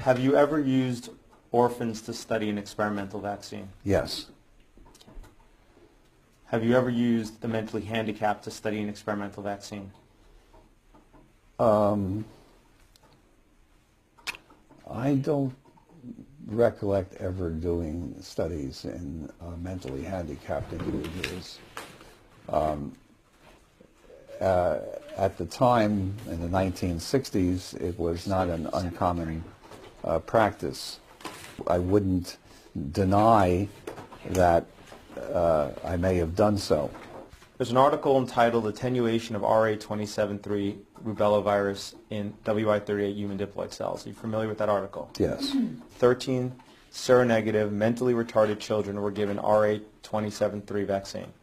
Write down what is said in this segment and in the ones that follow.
Have you ever used orphans to study an experimental vaccine? Yes. Have you ever used the mentally handicapped to study an experimental vaccine? I don't recollect ever doing studies in mentally handicapped individuals. At the time, in the 1960s, it was not an uncommon practice. I wouldn't deny that I may have done so. There's an article entitled Attenuation of RA273 Rubella Virus in WI38 Human Diploid Cells. Are you familiar with that article? Yes. 13 seronegative, mentally retarded children were given RA273 vaccine.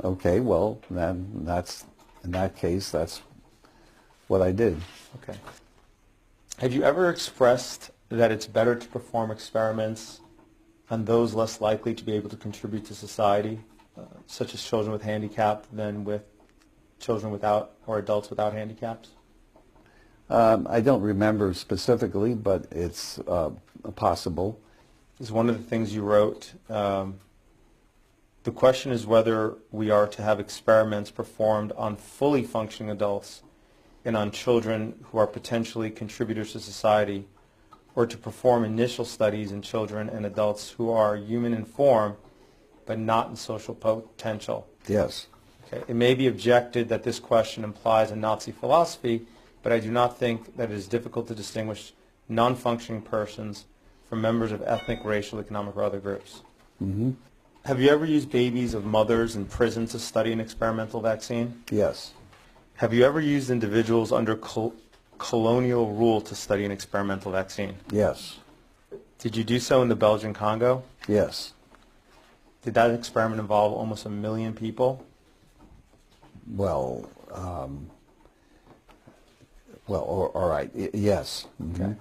Okay, well, then that's, in that case, that's what I did. Okay. Have you ever expressed that it's better to perform experiments on those less likely to be able to contribute to society, such as children with handicap, than with children without or adults without handicaps? I don't remember specifically, but it's possible. This is one of the things you wrote. The question is whether we are to have experiments performed on fully functioning adults and on children who are potentially contributors to society, or to perform initial studies in children and adults who are human in form but not in social potential. Yes. Okay. It may be objected that this question implies a Nazi philosophy, but I do not think that it is difficult to distinguish non-functioning persons from members of ethnic, racial, economic, or other groups. Mm-hmm. Have you ever used babies of mothers in prison to study an experimental vaccine? Yes. Have you ever used individuals under colonial rule to study an experimental vaccine? Yes. Did you do so in the Belgian Congo? Yes. Did that experiment involve almost 1 million people? Well, all right. Yes. Mm-hmm. Okay.